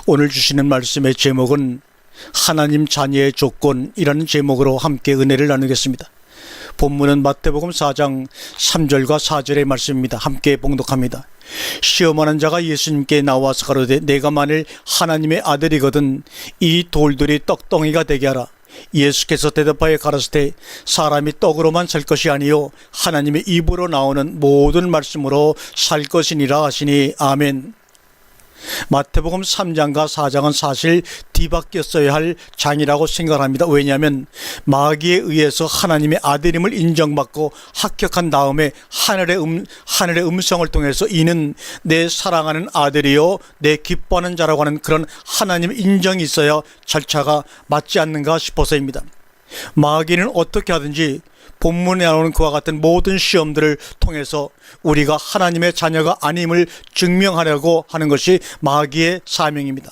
오늘 주시는 말씀의 제목은 하나님 자녀의 조건이라는 제목으로 함께 은혜를 나누겠습니다. 본문은 마태복음 4장 3절과 4절의 말씀입니다. 함께 봉독합니다. 시험하는 자가 예수님께 나와서 가로되 내가 만일 하나님의 아들이거든 이 돌들이 떡덩이가 되게 하라. 예수께서 대답하여 가라사대 사람이 떡으로만 살 것이 아니요 하나님의 입으로 나오는 모든 말씀으로 살 것이니라 하시니 아멘. 마태복음 3장과 4장은 사실 뒤바뀌었어야 할 장이라고 생각합니다. 왜냐하면 마귀에 의해서 하나님의 아들임을 인정받고 합격한 다음에 하늘의 음성을 통해서 이는 내 사랑하는 아들이요 내 기뻐하는 자라고 하는 그런 하나님의 인정이 있어야 절차가 맞지 않는가 싶어서입니다. 마귀는 어떻게 하든지 본문에 나오는 그와 같은 모든 시험들을 통해서 우리가 하나님의 자녀가 아님을 증명하려고 하는 것이 마귀의 사명입니다.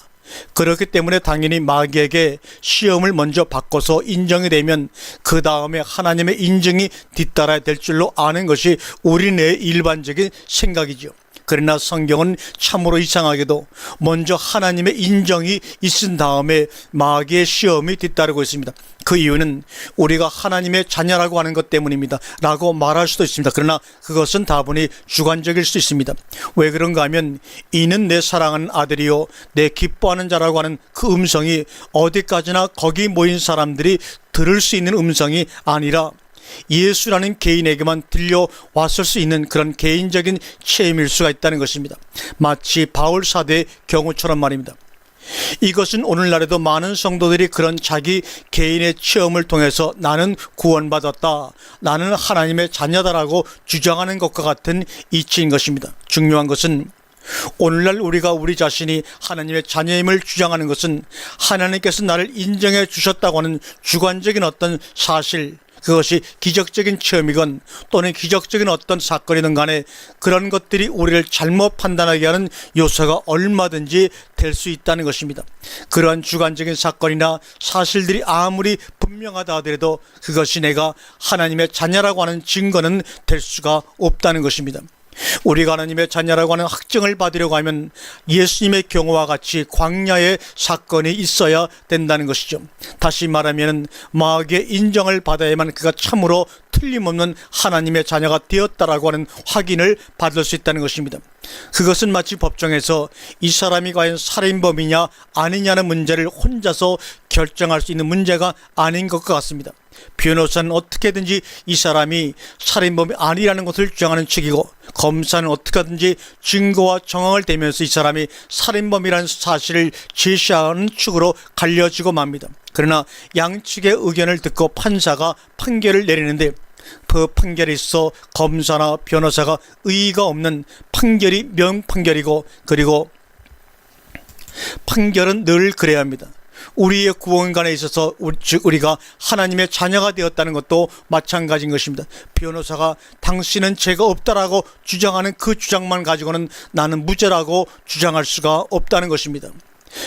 그렇기 때문에 당연히 마귀에게 시험을 먼저 바꿔서 인정이 되면 그 다음에 하나님의 인정이 뒤따라야 될 줄로 아는 것이 우리네의 일반적인 생각이죠. 그러나 성경은 참으로 이상하게도 먼저 하나님의 인정이 있은 다음에 마귀의 시험이 뒤따르고 있습니다. 그 이유는 우리가 하나님의 자녀라고 하는 것 때문입니다 라고 말할 수도 있습니다. 그러나 그것은 다분히 주관적일 수 있습니다. 왜 그런가 하면 이는 내 사랑하는 아들이요 내 기뻐하는 자라고 하는 그 음성이 어디까지나 거기 모인 사람들이 들을 수 있는 음성이 아니라 예수라는 개인에게만 들려왔을 수 있는 그런 개인적인 체험일 수가 있다는 것입니다. 마치 바울 사도의 경우처럼 말입니다. 이것은 오늘날에도 많은 성도들이 그런 자기 개인의 체험을 통해서 나는 구원받았다, 나는 하나님의 자녀다라고 주장하는 것과 같은 이치인 것입니다. 중요한 것은 오늘날 우리가 우리 자신이 하나님의 자녀임을 주장하는 것은 하나님께서 나를 인정해 주셨다고 하는 주관적인 어떤 사실, 그것이 기적적인 체험이건 또는 기적적인 어떤 사건이든 간에 그런 것들이 우리를 잘못 판단하게 하는 요소가 얼마든지 될 수 있다는 것입니다. 그러한 주관적인 사건이나 사실들이 아무리 분명하다 하더라도 그것이 내가 하나님의 자녀라고 하는 증거는 될 수가 없다는 것입니다. 우리가 하나님의 자녀라고 하는 확증을 받으려고 하면 예수님의 경우와 같이 광야의 사건이 있어야 된다는 것이죠. 다시 말하면 마귀의 인정을 받아야만 그가 참으로 틀림없는 하나님의 자녀가 되었다라고 하는 확인을 받을 수 있다는 것입니다. 그것은 마치 법정에서 이 사람이 과연 살인범이냐 아니냐는 문제를 혼자서 결정할 수 있는 문제가 아닌 것과 같습니다. 변호사는 어떻게든지 이 사람이 살인범이 아니라는 것을 주장하는 측이고 검사는 어떻게든지 증거와 정황을 대면서 이 사람이 살인범이라는 사실을 제시하는 측으로 갈려지고 맙니다. 그러나 양측의 의견을 듣고 판사가 판결을 내리는데 그 판결에 있어 검사나 변호사가 의의가 없는 판결이 명판결이고, 그리고 판결은 늘 그래야 합니다. 우리의 구원관에 있어서 우리가 하나님의 자녀가 되었다는 것도 마찬가지인 것입니다. 변호사가 당신은 죄가 없다라고 주장하는 그 주장만 가지고는 나는 무죄라고 주장할 수가 없다는 것입니다.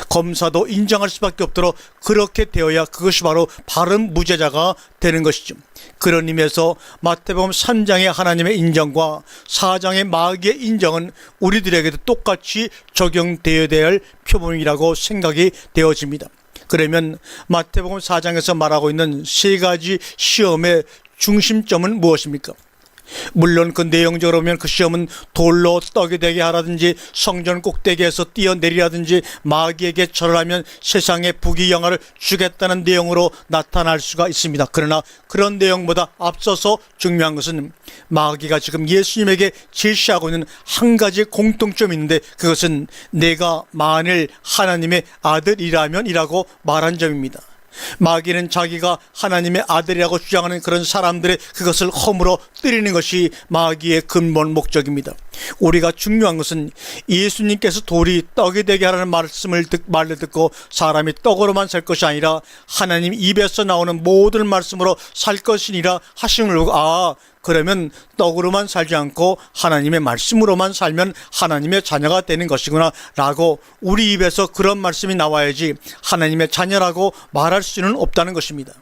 검사도 인정할 수밖에 없도록 그렇게 되어야 그것이 바로 바른 무죄자가 되는 것이죠. 그런 의미에서 마태복음 3장의 하나님의 인정과 4장의 마귀의 인정은 우리들에게도 똑같이 적용되어야 될 표본이라고 생각이 되어집니다. 그러면 마태복음 4장에서 말하고 있는 세 가지 시험의 중심점은 무엇입니까? 물론 그 내용적으로 보면 그 시험은 돌로 떡이 되게 하라든지 성전 꼭대기에서 뛰어내리라든지 마귀에게 절하면 세상의 부귀영화를 주겠다는 내용으로 나타날 수가 있습니다. 그러나 그런 내용보다 앞서서 중요한 것은 마귀가 지금 예수님에게 제시하고 있는 한 가지 공통점이 있는데 그것은 내가 만일 하나님의 아들이라면 이라고 말한 점입니다. 마귀는 자기가 하나님의 아들이라고 주장하는 그런 사람들의 그것을 허물어 때리는 것이 마귀의 근본 목적입니다. 우리가 중요한 것은 예수님께서 돌이 떡이 되게 하라는 말을 듣고 사람이 떡으로만 살 것이 아니라 하나님 입에서 나오는 모든 말씀으로 살 것이니라 하심을 보고 그러면 떡으로만 살지 않고 하나님의 말씀으로만 살면 하나님의 자녀가 되는 것이구나 라고 우리 입에서 그런 말씀이 나와야지 하나님의 자녀라고 말할 수는 없다는 것입니다.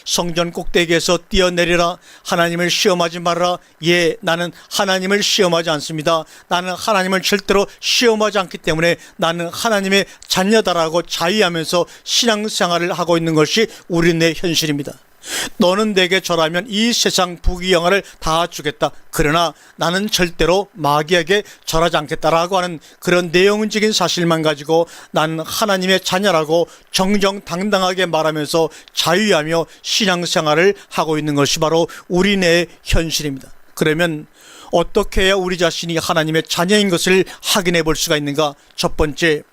성전 꼭대기에서 뛰어내리라. 하나님을 시험하지 말아라. 예, 나는 하나님을 시험하지 않습니다. 나는 하나님을 절대로 시험하지 않기 때문에 나는 하나님의 자녀다라고 자위하면서 신앙생활을 하고 있는 것이 우리네 현실입니다. 너는 내게 절하면 이 세상 부귀영화를 다 주겠다. 그러나 나는 절대로 마귀에게 절하지 않겠다라고 하는 그런 내용적인 사실만 가지고 나는 하나님의 자녀라고 정정당당하게 말하면서 자유하며 신앙생활을 하고 있는 것이 바로 우리네의 현실입니다. 그러면 어떻게 해야 우리 자신이 하나님의 자녀인 것을 확인해 볼 수가 있는가? 첫 번째,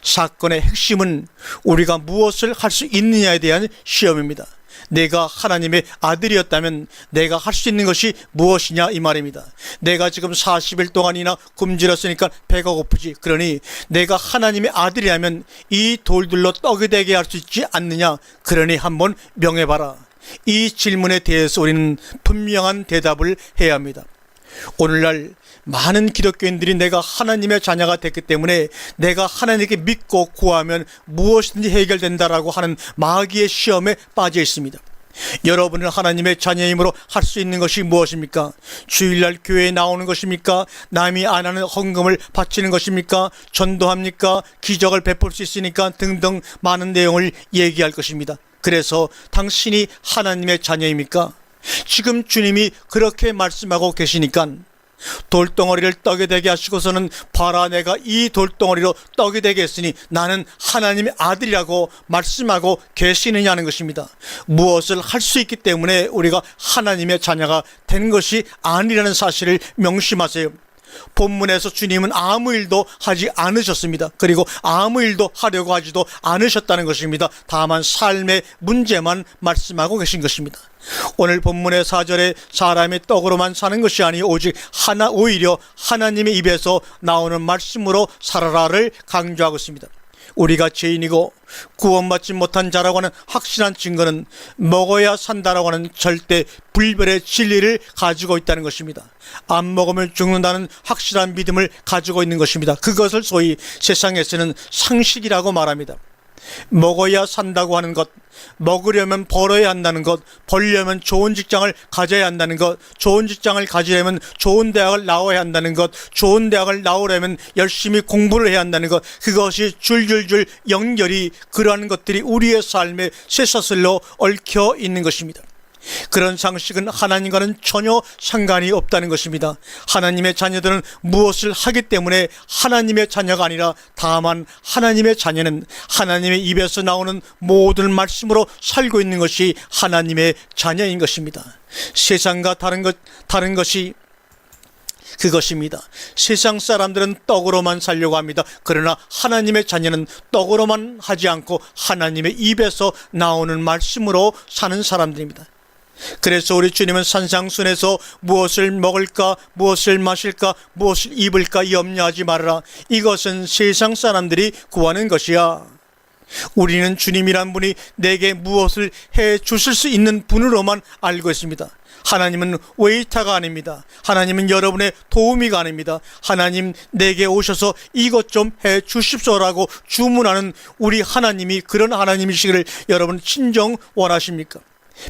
사건의 핵심은 우리가 무엇을 할 수 있느냐에 대한 시험입니다. 내가 하나님의 아들이었다면 내가 할 수 있는 것이 무엇이냐 이 말입니다. 내가 지금 40일 동안이나 굶주렸으니까 배가 고프지. 그러니 내가 하나님의 아들이라면 이 돌들로 떡이 되게 할 수 있지 않느냐. 그러니 한번 명해봐라. 이 질문에 대해서 우리는 분명한 대답을 해야 합니다. 오늘날 많은 기독교인들이 내가 하나님의 자녀가 됐기 때문에 내가 하나님께 믿고 구하면 무엇이든지 해결된다라고 하는 마귀의 시험에 빠져 있습니다. 여러분은 하나님의 자녀이므로 할 수 있는 것이 무엇입니까? 주일날 교회에 나오는 것입니까? 남이 안 하는 헌금을 바치는 것입니까? 전도합니까? 기적을 베풀 수 있으니까 등등 많은 내용을 얘기할 것입니다. 그래서 당신이 하나님의 자녀입니까? 지금 주님이 그렇게 말씀하고 계시니까 돌덩어리를 떡이 되게 하시고서는 봐라, 내가 이 돌덩어리로 떡이 되게 했으니 나는 하나님의 아들이라고 말씀하고 계시느냐는 것입니다. 무엇을 할 수 있기 때문에 우리가 하나님의 자녀가 된 것이 아니라는 사실을 명심하세요. 본문에서 주님은 아무 일도 하지 않으셨습니다. 그리고 아무 일도 하려고 하지도 않으셨다는 것입니다. 다만 삶의 문제만 말씀하고 계신 것입니다. 오늘 본문의 4절에 사람의 떡으로만 사는 것이 아니 오직 오히려 하나님의 입에서 나오는 말씀으로 살아라를 강조하고 있습니다. 우리가 죄인이고 구원받지 못한 자라고 하는 확실한 증거는 먹어야 산다라고 하는 절대 불변의 진리를 가지고 있다는 것입니다. 안 먹으면 죽는다는 확실한 믿음을 가지고 있는 것입니다. 그것을 소위 세상에서는 상식이라고 말합니다. 먹어야 산다고 하는 것, 먹으려면 벌어야 한다는 것, 벌려면 좋은 직장을 가져야 한다는 것, 좋은 직장을 가지려면 좋은 대학을 나와야 한다는 것, 좋은 대학을 나오려면 열심히 공부를 해야 한다는 것, 그것이 줄줄줄 연결이 그러한 것들이 우리의 삶에 쇠사슬로 얽혀 있는 것입니다. 그런 상식은 하나님과는 전혀 상관이 없다는 것입니다. 하나님의 자녀들은 무엇을 하기 때문에 하나님의 자녀가 아니라 다만 하나님의 자녀는 하나님의 입에서 나오는 모든 말씀으로 살고 있는 것이 하나님의 자녀인 것입니다. 세상과 다른 것이 그것입니다. 세상 사람들은 떡으로만 살려고 합니다. 그러나 하나님의 자녀는 떡으로만 하지 않고 하나님의 입에서 나오는 말씀으로 사는 사람들입니다. 그래서 우리 주님은 산상순에서 무엇을 먹을까, 무엇을 마실까, 무엇을 입을까 염려하지 말아라. 이것은 세상 사람들이 구하는 것이야. 우리는 주님이란 분이 내게 무엇을 해 주실 수 있는 분으로만 알고 있습니다. 하나님은 웨이터가 아닙니다. 하나님은 여러분의 도우미가 아닙니다. 하나님 내게 오셔서 이것 좀 해 주십시오라고 주문하는 우리 하나님이 그런 하나님이시기를 여러분 진정 원하십니까?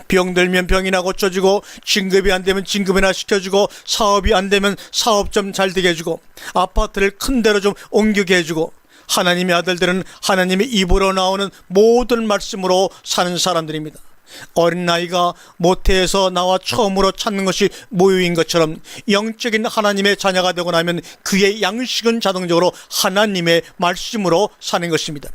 병들면 병이나 고쳐주고, 진급이 안 되면 진급이나 시켜주고, 사업이 안 되면 사업 좀 잘 되게 해주고, 아파트를 큰 데로 좀 옮기게 해주고, 하나님의 아들들은 하나님의 입으로 나오는 모든 말씀으로 사는 사람들입니다. 어린아이가 모태에서 나와 처음으로 찾는 것이 모유인 것처럼 영적인 하나님의 자녀가 되고 나면 그의 양식은 자동적으로 하나님의 말씀으로 사는 것입니다.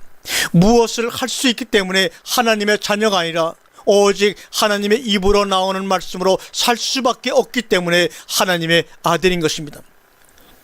무엇을 할 수 있기 때문에 하나님의 자녀가 아니라 오직 하나님의 입으로 나오는 말씀으로 살 수밖에 없기 때문에 하나님의 아들인 것입니다.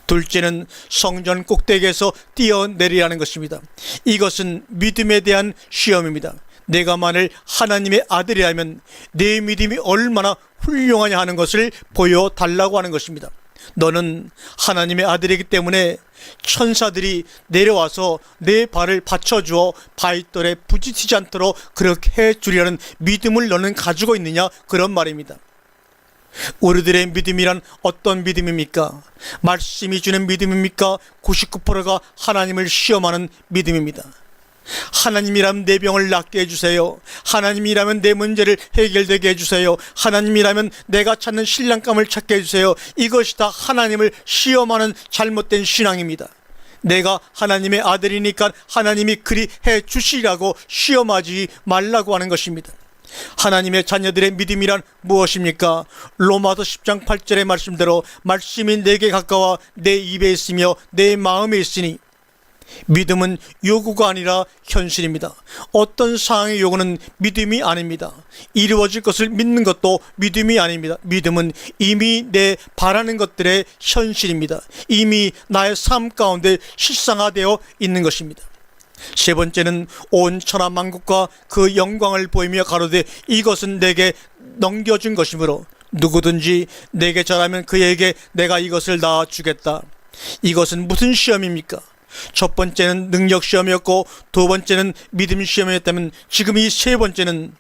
둘째는 성전 꼭대기에서 뛰어내리라는 것입니다. 이것은 믿음에 대한 시험입니다. 내가 만일 하나님의 아들이라면 내 믿음이 얼마나 훌륭하냐 하는 것을 보여달라고 하는 것입니다. 너는 하나님의 아들이기 때문에 천사들이 내려와서 내 발을 받쳐주어 바위돌에 부딪히지 않도록 그렇게 해주려는 믿음을 너는 가지고 있느냐, 그런 말입니다. 우리들의 믿음이란 어떤 믿음입니까? 말씀이 주는 믿음입니까? 99%가 하나님을 시험하는 믿음입니다. 하나님이라면 내 병을 낫게 해주세요. 하나님이라면 내 문제를 해결되게 해주세요. 하나님이라면 내가 찾는 신랑감을 찾게 해주세요. 이것이 다 하나님을 시험하는 잘못된 신앙입니다. 내가 하나님의 아들이니까 하나님이 그리 해주시라고 시험하지 말라고 하는 것입니다. 하나님의 자녀들의 믿음이란 무엇입니까? 로마서 10장 8절의 말씀대로 말씀이 내게 가까워 내 입에 있으며 내 마음에 있으니, 믿음은 요구가 아니라 현실입니다. 어떤 상황의 요구는 믿음이 아닙니다. 이루어질 것을 믿는 것도 믿음이 아닙니다. 믿음은 이미 내 바라는 것들의 현실입니다. 이미 나의 삶 가운데 실상화되어 있는 것입니다. 세 번째는 온 천하 만국과 그 영광을 보이며 가로되 이것은 내게 넘겨준 것이므로 누구든지 내게 절하면 그에게 내가 이것을 다 주겠다. 이것은 무슨 시험입니까? 첫 번째는 능력 시험이었고 두 번째는 믿음 시험이었다면 지금 이 세 번째는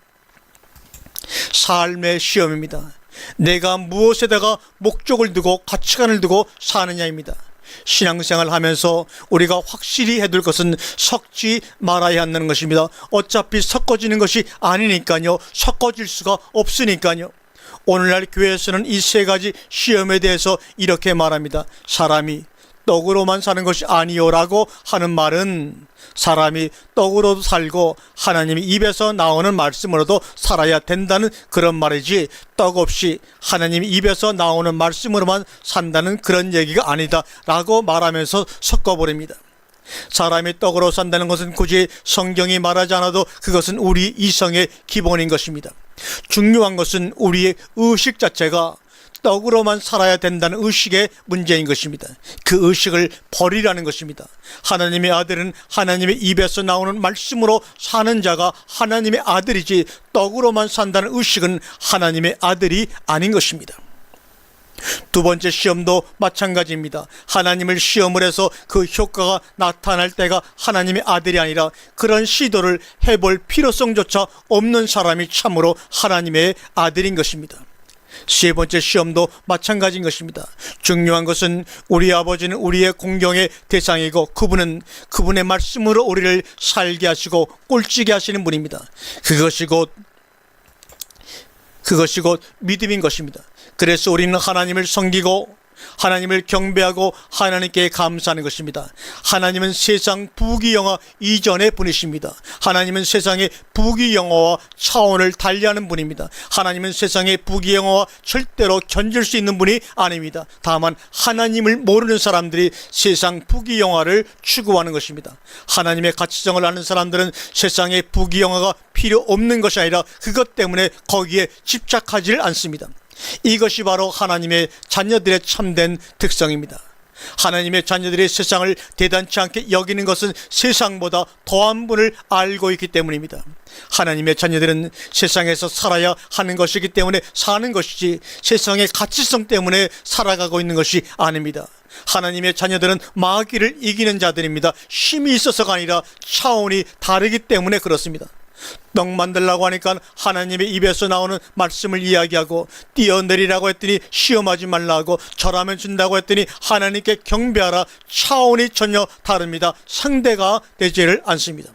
삶의 시험입니다. 내가 무엇에다가 목적을 두고 가치관을 두고 사느냐입니다. 신앙생활 하면서 우리가 확실히 해둘 것은 섞지 말아야 한다는 것입니다. 어차피 섞어지는 것이 아니니까요. 섞어질 수가 없으니까요. 오늘날 교회에서는 이 세 가지 시험에 대해서 이렇게 말합니다. 사람이 떡으로만 사는 것이 아니요라고 하는 말은 사람이 떡으로도 살고 하나님이 입에서 나오는 말씀으로도 살아야 된다는 그런 말이지, 떡 없이 하나님이 입에서 나오는 말씀으로만 산다는 그런 얘기가 아니다 라고 말하면서 섞어버립니다. 사람이 떡으로 산다는 것은 굳이 성경이 말하지 않아도 그것은 우리 이성의 기본인 것입니다. 중요한 것은 우리의 의식 자체가 떡으로만 살아야 된다는 의식의 문제인 것입니다. 그 의식을 버리라는 것입니다. 하나님의 아들은 하나님의 입에서 나오는 말씀으로 사는 자가 하나님의 아들이지, 떡으로만 산다는 의식은 하나님의 아들이 아닌 것입니다. 두 번째 시험도 마찬가지입니다. 하나님을 시험을 해서 그 효과가 나타날 때가 하나님의 아들이 아니라 그런 시도를 해볼 필요성조차 없는 사람이 참으로 하나님의 아들인 것입니다. 세 번째 시험도 마찬가지인 것입니다. 중요한 것은 우리 아버지는 우리의 공경의 대상이고 그분은 그분의 말씀으로 우리를 살게 하시고 꼴찌게 하시는 분입니다. 그것이 곧 믿음인 것입니다. 그래서 우리는 하나님을 섬기고 하나님을 경배하고 하나님께 감사하는 것입니다. 하나님은 세상 부귀영화 이전의 분이십니다. 하나님은 세상의 부귀영화와 차원을 달리하는 분입니다. 하나님은 세상의 부귀영화와 절대로 견딜 수 있는 분이 아닙니다. 다만 하나님을 모르는 사람들이 세상 부귀영화를 추구하는 것입니다. 하나님의 가치성을 아는 사람들은 세상의 부귀영화가 필요 없는 것이 아니라 그것 때문에 거기에 집착하지 않습니다. 이것이 바로 하나님의 자녀들의 참된 특성입니다. 하나님의 자녀들이 세상을 대단치 않게 여기는 것은 세상보다 더한 분을 알고 있기 때문입니다. 하나님의 자녀들은 세상에서 살아야 하는 것이기 때문에 사는 것이지 세상의 가치성 때문에 살아가고 있는 것이 아닙니다. 하나님의 자녀들은 마귀를 이기는 자들입니다. 힘이 있어서가 아니라 차원이 다르기 때문에 그렇습니다. 떡 만들라고 하니까 하나님의 입에서 나오는 말씀을 이야기하고, 뛰어내리라고 했더니 시험하지 말라고, 절하면 준다고 했더니 하나님께 경배하라. 차원이 전혀 다릅니다. 상대가 되지를 않습니다.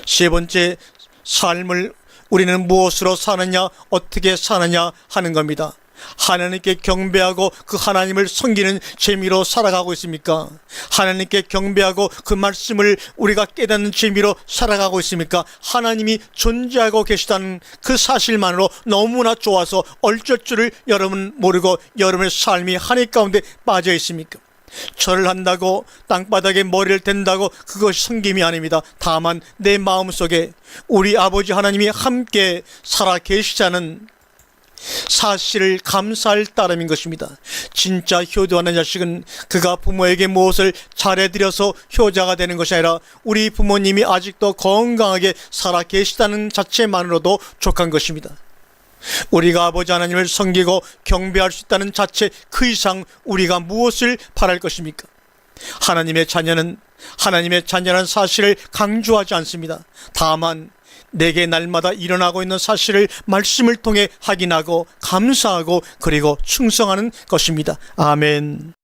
세 번째, 삶을 우리는 무엇으로 사느냐, 어떻게 사느냐 하는 겁니다. 하나님께 경배하고 그 하나님을 섬기는 재미로 살아가고 있습니까? 하나님께 경배하고 그 말씀을 우리가 깨닫는 재미로 살아가고 있습니까? 하나님이 존재하고 계시다는 그 사실만으로 너무나 좋아서 어쩔 줄을 여러분 모르고 여러분의 삶이 한이 가운데 빠져 있습니까? 절을 한다고 땅바닥에 머리를 댄다고 그것이 섬김이 아닙니다. 다만 내 마음속에 우리 아버지 하나님이 함께 살아 계시자는 사실을 감사할 따름인 것입니다. 진짜 효도하는 자식은 그가 부모에게 무엇을 잘해드려서 효자가 되는 것이 아니라 우리 부모님이 아직도 건강하게 살아 계시다는 자체만으로도 족한 것입니다. 우리가 아버지 하나님을 섬기고 경배할 수 있다는 자체 그 이상 우리가 무엇을 바랄 것입니까? 하나님의 자녀는 하나님의 자녀라는 사실을 강조하지 않습니다. 다만 내게 날마다 일어나고 있는 사실을 말씀을 통해 확인하고 감사하고 그리고 충성하는 것입니다. 아멘.